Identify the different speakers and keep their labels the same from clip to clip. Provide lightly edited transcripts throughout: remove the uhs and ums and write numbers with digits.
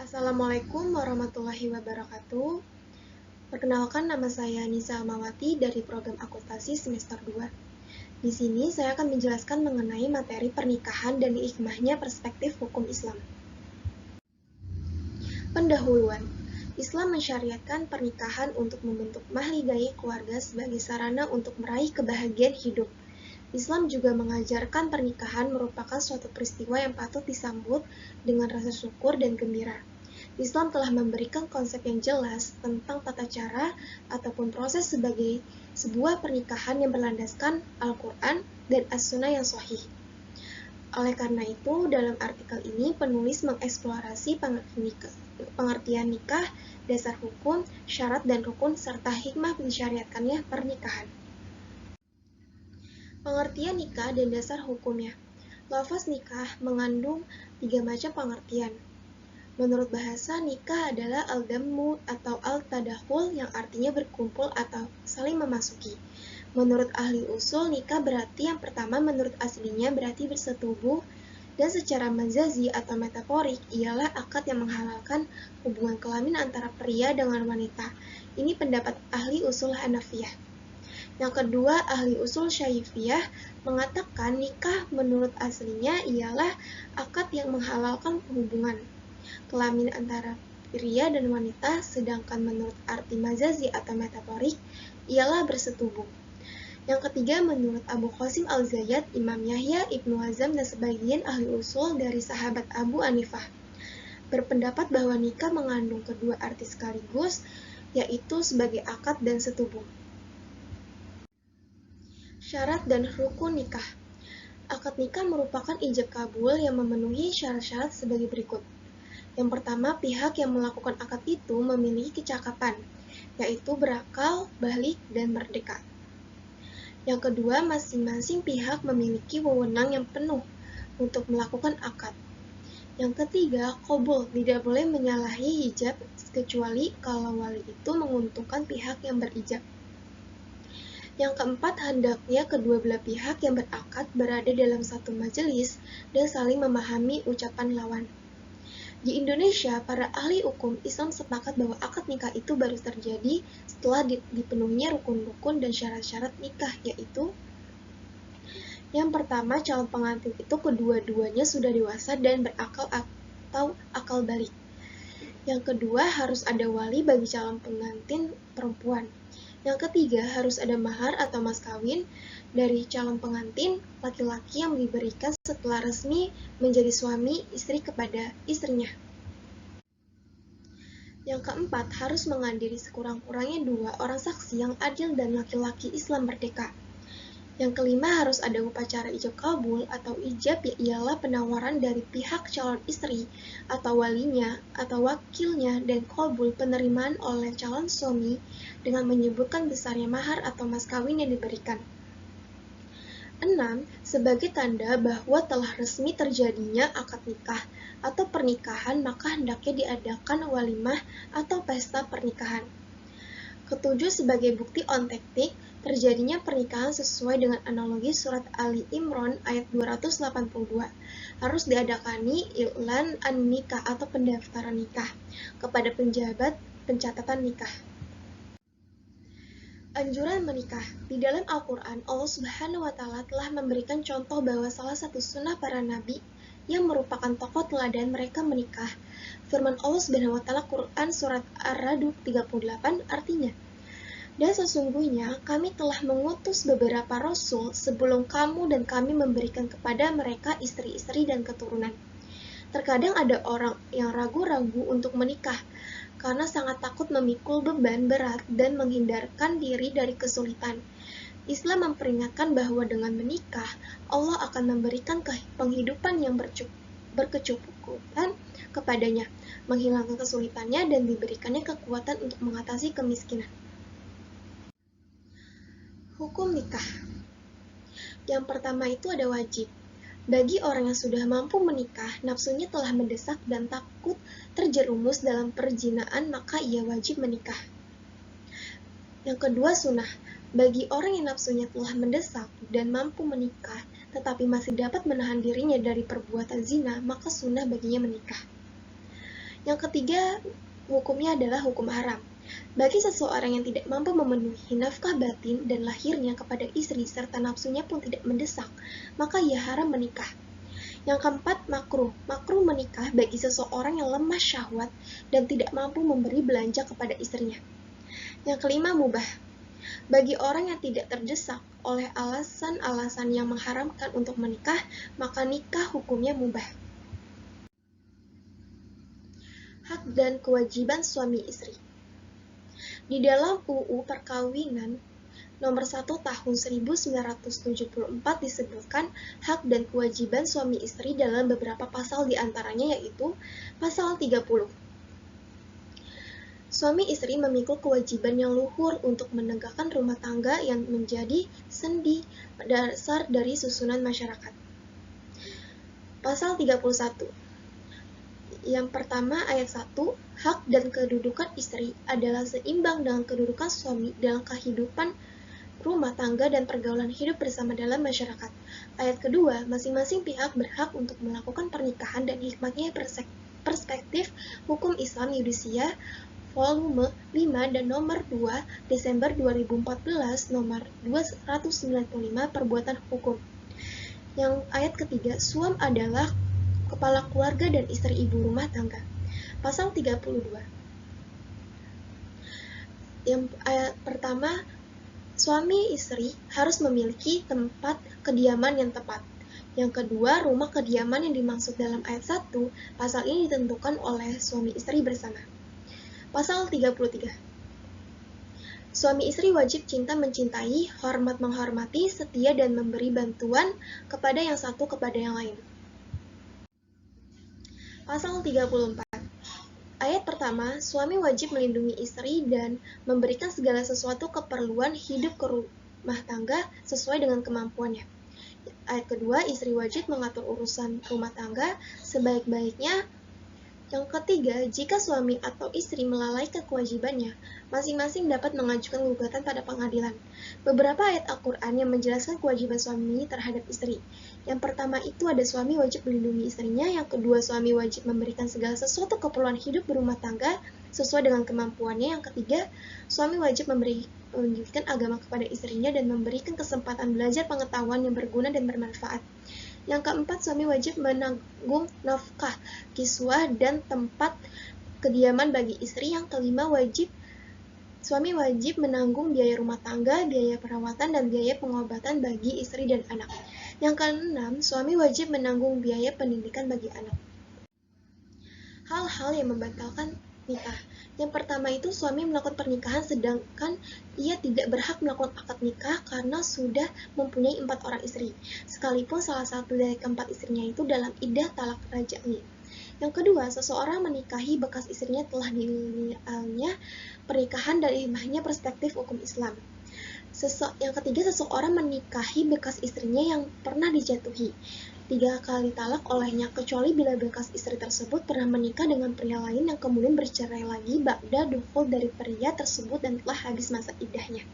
Speaker 1: Assalamualaikum warahmatullahi wabarakatuh. Perkenalkan, nama saya Nisa Almawati dari program akuntansi semester 2. Di sini saya akan menjelaskan mengenai materi pernikahan dan hikmahnya perspektif hukum Islam. Pendahuluan. Islam mensyariatkan pernikahan untuk membentuk mahligai keluarga sebagai sarana untuk meraih kebahagiaan hidup. Islam juga mengajarkan pernikahan merupakan suatu peristiwa yang patut disambut dengan rasa syukur dan gembira. Islam telah memberikan konsep yang jelas tentang tata cara ataupun proses sebagai sebuah pernikahan yang berlandaskan Al-Quran dan As-Sunnah yang sahih. Oleh karena itu, dalam artikel ini penulis mengeksplorasi pengertian nikah, dasar hukum, syarat dan rukun, serta hikmah disyariatkannya pernikahan. Pengertian nikah dan dasar hukumnya. Lafaz nikah mengandung 3 macam pengertian. Menurut bahasa, nikah adalah al-dammu atau al-tadakhul yang artinya berkumpul atau saling memasuki. Menurut ahli usul, nikah berarti yang pertama menurut aslinya berarti bersetubuh, dan secara majazi atau metaforik ialah akad yang menghalalkan hubungan kelamin antara pria dengan wanita. Ini pendapat ahli usul Hanafiyah. Yang kedua, ahli usul Syafi'iyah mengatakan nikah menurut aslinya ialah akad yang menghalalkan hubungan kelamin antara pria dan wanita, sedangkan menurut arti majazi atau metaforik ialah bersetubuh. Yang ketiga, menurut Abu Qasim Al-Zayyad, Imam Yahya, Ibnu Hazm, dan sebagian ahli usul dari sahabat Abu Hanifah berpendapat bahwa nikah mengandung kedua arti sekaligus, yaitu sebagai akad dan setubuh. Syarat dan rukun nikah. Akad nikah merupakan ijab kabul yang memenuhi syarat-syarat sebagai berikut. Yang pertama, pihak yang melakukan akad itu memiliki kecakapan, yaitu berakal, balik, dan merdeka. Yang kedua, masing-masing pihak memiliki wewenang yang penuh untuk melakukan akad. Yang ketiga, qabul, tidak boleh menyalahi hijab kecuali kalau wali itu menguntungkan pihak yang berijab. Yang keempat, hendaknya kedua belah pihak yang berakad berada dalam satu majelis dan saling memahami ucapan lawan. Di Indonesia, para ahli hukum Islam sepakat bahwa akad nikah itu baru terjadi setelah dipenuhinya rukun-rukun dan syarat-syarat nikah, yaitu yang pertama, calon pengantin itu kedua-duanya sudah dewasa dan berakal atau akal balik. Yang kedua, harus ada wali bagi calon pengantin perempuan. Yang ketiga, harus ada mahar atau mas kawin dari calon pengantin laki-laki yang diberikan setelah resmi menjadi suami istri kepada istrinya. Yang keempat, harus menghadiri sekurang-kurangnya 2 orang saksi yang adil dan laki-laki Islam merdeka. Yang kelima, harus ada upacara ijab kabul atau ijab, ialah penawaran dari pihak calon istri atau walinya atau wakilnya dan kabul penerimaan oleh calon suami dengan menyebutkan besarnya mahar atau mas kawin yang diberikan. 6. Sebagai tanda bahwa telah resmi terjadinya akad nikah atau pernikahan, maka hendaknya diadakan walimah atau pesta pernikahan. Ketujuh, sebagai bukti ontektik terjadinya pernikahan sesuai dengan analogi surat Ali Imran ayat 282, harus diadakani i'lan an-nikah atau pendaftaran nikah kepada penjabat pencatatan nikah. Anjuran menikah. Di dalam Al-Quran, Allah Subhanahu wa Ta'ala telah memberikan contoh bahwa salah satu sunnah para nabi yang merupakan tokoh teladan mereka menikah. Firman Allah Subhanahu wa Ta'ala Quran surat Ar-Ra'd 38 artinya, dan sesungguhnya kami telah mengutus beberapa rasul sebelum kamu dan kami memberikan kepada mereka istri-istri dan keturunan. Terkadang ada orang yang ragu-ragu untuk menikah karena sangat takut memikul beban berat dan menghindarkan diri dari kesulitan. Islam memperingatkan bahwa dengan menikah, Allah akan memberikan penghidupan yang berkecukupan kepadanya, menghilangkan kesulitannya, dan diberikannya kekuatan untuk mengatasi kemiskinan. Hukum nikah. Yang pertama itu ada wajib. Bagi orang yang sudah mampu menikah, nafsunya telah mendesak dan takut terjerumus dalam perzinaan, maka ia wajib menikah. Yang kedua, sunnah. Bagi orang yang nafsunya telah mendesak dan mampu menikah, tetapi masih dapat menahan dirinya dari perbuatan zina, maka sunnah baginya menikah. Yang ketiga, hukumnya adalah hukum haram. Bagi seseorang yang tidak mampu memenuhi nafkah batin dan lahirnya kepada istri serta nafsunya pun tidak mendesak, maka ia haram menikah. Yang keempat, makruh. Makruh menikah bagi seseorang yang lemah syahwat dan tidak mampu memberi belanja kepada istrinya. Yang kelima, mubah. Bagi orang yang tidak terdesak oleh alasan-alasan yang mengharamkan untuk menikah, maka nikah hukumnya mubah. Hak dan kewajiban suami istri. Di dalam UU Perkawinan Nomor 1 Tahun 1974 disebutkan hak dan kewajiban suami istri dalam beberapa pasal diantaranya yaitu Pasal 30. Suami istri memikul kewajiban yang luhur untuk menegakkan rumah tangga yang menjadi sendi dasar dari susunan masyarakat. Pasal 31. Yang pertama, ayat 1, hak dan kedudukan istri adalah seimbang dengan kedudukan suami dalam kehidupan rumah tangga dan pergaulan hidup bersama dalam masyarakat. Ayat kedua, masing-masing pihak berhak untuk melakukan pernikahan dan hikmahnya perspektif hukum Islam Yudisiya volume 5 dan nomor 2 Desember 2014 nomor 295 perbuatan hukum. Yang ayat ketiga, suam adalah kepala keluarga dan istri ibu rumah tangga. Pasal 32. Yang ayat pertama, suami istri harus memiliki tempat kediaman yang tepat. Yang kedua, rumah kediaman yang dimaksud dalam ayat 1, pasal ini ditentukan oleh suami istri bersama. Pasal 33. Suami istri wajib cinta mencintai, hormat menghormati, setia dan memberi bantuan kepada yang satu kepada yang lain. Pasal 34. Ayat pertama, suami wajib melindungi istri dan memberikan segala sesuatu keperluan hidup ke rumah tangga sesuai dengan kemampuannya. Ayat kedua, istri wajib mengatur urusan rumah tangga sebaik-baiknya. Yang ketiga, jika suami atau istri melalaikan kewajibannya, masing-masing dapat mengajukan gugatan pada pengadilan. Beberapa ayat Al-Quran yang menjelaskan kewajiban suami terhadap istri. Yang pertama itu ada suami wajib melindungi istrinya, yang kedua suami wajib memberikan segala sesuatu keperluan hidup berumah tangga sesuai dengan kemampuannya, yang ketiga suami wajib menunjukkan agama kepada istrinya dan memberikan kesempatan belajar pengetahuan yang berguna dan bermanfaat. Yang keempat, suami wajib menanggung nafkah, kiswah, dan tempat kediaman bagi istri. Yang kelima, suami wajib menanggung biaya rumah tangga, biaya perawatan, dan biaya pengobatan bagi istri dan anak. Yang keenam, suami wajib menanggung biaya pendidikan bagi anak. Hal-hal yang membatalkan nikah. Yang pertama itu suami melakukan pernikahan sedangkan ia tidak berhak melakukan akad nikah karena sudah mempunyai 4 orang istri, sekalipun salah satu dari keempat istrinya itu dalam iddah talak raj'i. Yang kedua, seseorang menikahi bekas istrinya telah dilihatnya pernikahan dari hikmahnya perspektif hukum Islam. Yang ketiga, seseorang menikahi bekas istrinya yang pernah dijatuhi 3 kali talak olehnya, kecuali bila bekas istri tersebut pernah menikah dengan pria lain yang kemudian bercerai lagi ba'da dukhul dari pria tersebut dan telah habis masa iddahnya.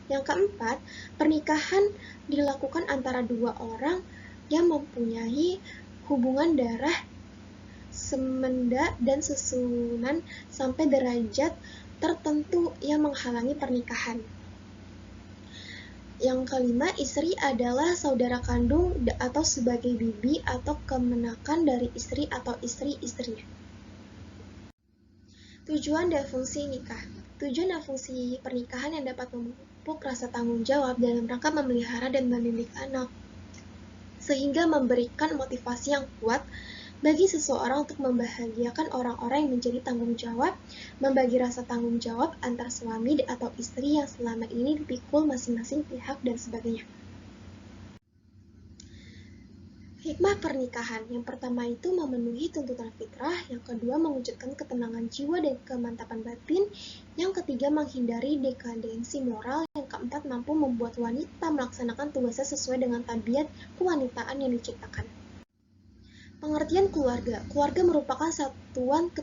Speaker 1: Yang keempat, pernikahan dilakukan antara 2 orang yang mempunyai hubungan darah semenda dan susunan sampai derajat tertentu yang menghalangi pernikahan. Yang kelima, istri adalah saudara kandung atau sebagai bibi atau kemenakan dari istri atau istri-istrinya. Tujuan dan fungsi nikah. Tujuan dan fungsi pernikahan yang dapat memupuk rasa tanggung jawab dalam rangka memelihara dan mendidik anak, sehingga memberikan motivasi yang kuat bagi seseorang untuk membahagiakan orang-orang yang menjadi tanggung jawab, membagi rasa tanggung jawab antar suami atau istri yang selama ini dipikul masing-masing pihak, dan sebagainya. Hikmah pernikahan. Yang pertama itu memenuhi tuntutan fitrah, yang kedua mewujudkan ketenangan jiwa dan kemantapan batin, yang ketiga menghindari dekadensi moral, yang keempat mampu membuat wanita melaksanakan tugasnya sesuai dengan tabiat kewanitaan yang diciptakan. Pengertian keluarga. Keluarga merupakan satuan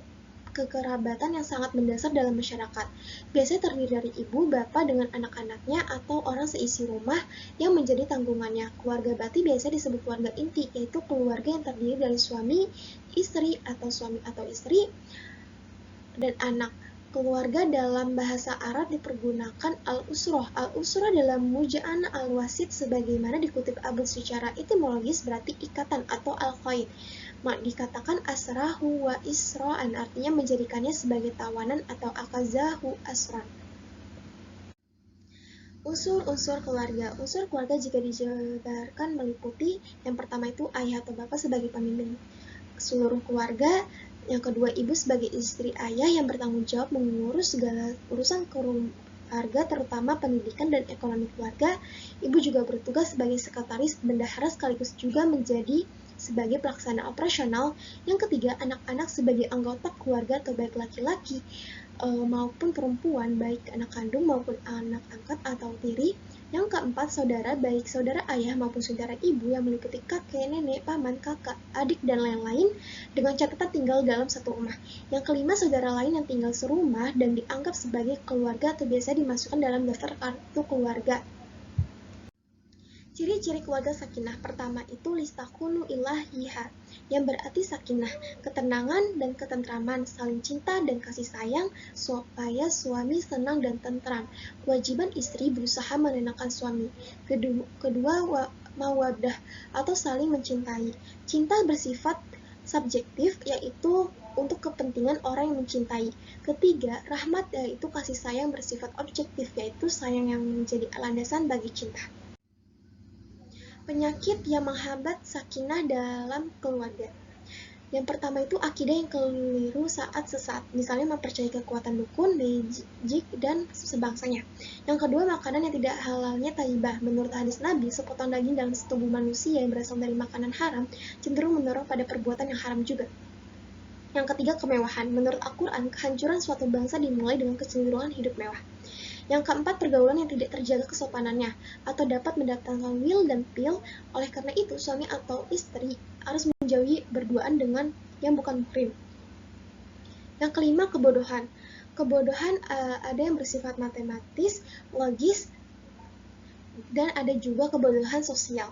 Speaker 1: kekerabatan yang sangat mendasar dalam masyarakat. Biasanya terdiri dari ibu, bapak dengan anak-anaknya atau orang seisi rumah yang menjadi tanggungannya. Keluarga bati biasanya disebut keluarga inti, yaitu keluarga yang terdiri dari suami, istri atau istri dan anak. Keluarga dalam bahasa Arab dipergunakan al-usroh. Al-usroh dalam Muja'ana al-Wasit sebagaimana dikutip Abud secara etimologis berarti ikatan atau al-qaid. Dikatakan asrahu wa isro'an artinya menjadikannya sebagai tawanan atau akazahu asran. Unsur-unsur keluarga. Unsur keluarga jika dijabarkan meliputi yang pertama itu ayah atau bapak sebagai pemimpin seluruh keluarga, yang kedua ibu sebagai istri ayah yang bertanggung jawab mengurus segala urusan keluarga terutama pendidikan dan ekonomi keluarga. Ibu juga bertugas sebagai sekretaris bendahara sekaligus juga menjadi sebagai pelaksana operasional. Yang ketiga, anak-anak sebagai anggota keluarga atau baik laki-laki maupun perempuan, baik anak kandung maupun anak angkat atau tiri. Yang keempat, saudara, baik saudara ayah maupun saudara ibu yang meliputi kakek, nenek, paman, kakak, adik, dan lain-lain dengan catatan tinggal dalam satu rumah. Yang kelima, saudara lain yang tinggal serumah dan dianggap sebagai keluarga atau biasa dimasukkan dalam daftar kartu keluarga. Ciri-ciri keluarga sakinah pertama itu listakunu ilahiha, yang berarti sakinah, ketenangan dan ketentraman, saling cinta dan kasih sayang, supaya suami senang dan tentram. Kewajiban istri berusaha menenangkan suami. Kedua mawaddah atau saling mencintai. Cinta bersifat subjektif, yaitu untuk kepentingan orang yang mencintai. Ketiga, rahmat, yaitu kasih sayang bersifat objektif, yaitu sayang yang menjadi landasan bagi cinta. Penyakit yang menghambat sakinah dalam keluarga. Yang pertama itu akidah yang keliru saat sesaat, misalnya mempercayai kekuatan dukun, magic, dan sebangsanya. Yang kedua, makanan yang tidak halalnya thayyibah. Menurut hadis Nabi, sepotong daging dalam tubuh manusia yang berasal dari makanan haram cenderung mendorong pada perbuatan yang haram juga. Yang ketiga, kemewahan. Menurut Al-Quran, kehancuran suatu bangsa dimulai dengan kecenderungan hidup mewah. Yang keempat, pergaulan yang tidak terjaga kesopanannya atau dapat mendatangkan wil dan pil. Oleh karena itu, suami atau istri harus menjauhi berduaan dengan yang bukan muhrim. Yang kelima, kebodohan. Kebodohan ada yang bersifat matematis, logis, dan ada juga kebodohan sosial.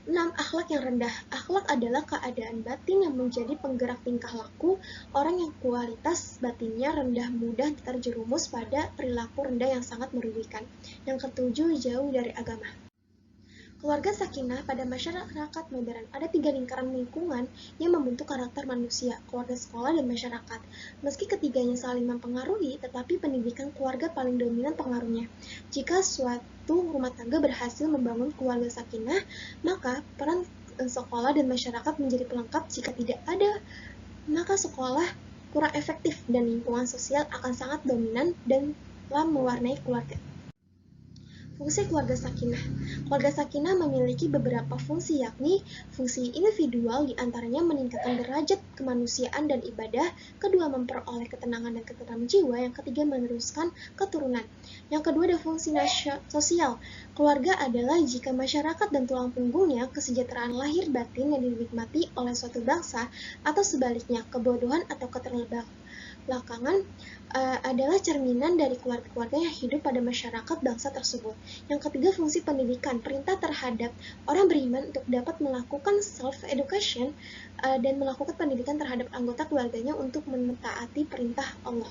Speaker 1: 6. Akhlak yang rendah. Akhlak adalah keadaan batin yang menjadi penggerak tingkah laku orang yang kualitas batinnya rendah mudah terjerumus pada perilaku rendah yang sangat merugikan. Yang ketujuh, jauh dari agama. Keluarga sakinah pada masyarakat modern. Ada 3 lingkungan yang membentuk karakter manusia, keluarga, sekolah, dan masyarakat. Meski ketiganya saling mempengaruhi, tetapi pendidikan keluarga paling dominan pengaruhnya. Jika suatu rumah tangga berhasil membangun keluarga sakinah, maka peran sekolah dan masyarakat menjadi pelengkap. Jika tidak ada, maka sekolah kurang efektif dan lingkungan sosial akan sangat dominan dan mewarnai keluarga. Fungsi keluarga sakinah. Keluarga sakinah memiliki beberapa fungsi, yakni fungsi individual diantaranya meningkatkan derajat kemanusiaan dan ibadah, kedua memperoleh ketenangan dan ketentraman jiwa, yang ketiga meneruskan keturunan. Yang kedua ada fungsi sosial. Keluarga adalah jika masyarakat dan tulang punggungnya kesejahteraan lahir batin yang dinikmati oleh suatu bangsa, atau sebaliknya kebodohan atau keterbelakangan adalah cerminan dari keluarga-keluarga yang hidup pada masyarakat bangsa tersebut. Yang ketiga, fungsi pendidikan, perintah terhadap orang beriman untuk dapat melakukan self-education dan melakukan pendidikan terhadap anggota keluarganya untuk mentaati perintah Allah.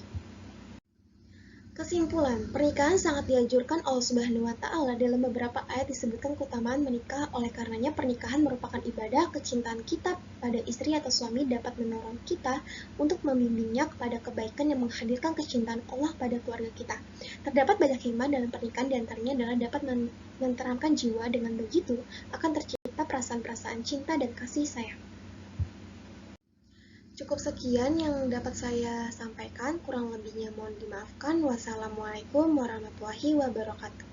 Speaker 1: Kesimpulan, pernikahan sangat dianjurkan Allah Subhanahu wa Ta'ala. Dalam beberapa ayat disebutkan keutamaan menikah, oleh karenanya pernikahan merupakan ibadah. Kecintaan kita pada istri atau suami dapat mendorong kita untuk membimbingnya kepada kebaikan yang menghadirkan kecintaan Allah pada keluarga kita. Terdapat banyak hikmah dalam pernikahan, diantaranya adalah dapat menenteramkan jiwa. Dengan begitu akan tercipta perasaan-perasaan cinta dan kasih sayang. Cukup sekian yang dapat saya sampaikan, kurang lebihnya mohon dimaafkan. Wassalamualaikum warahmatullahi wabarakatuh.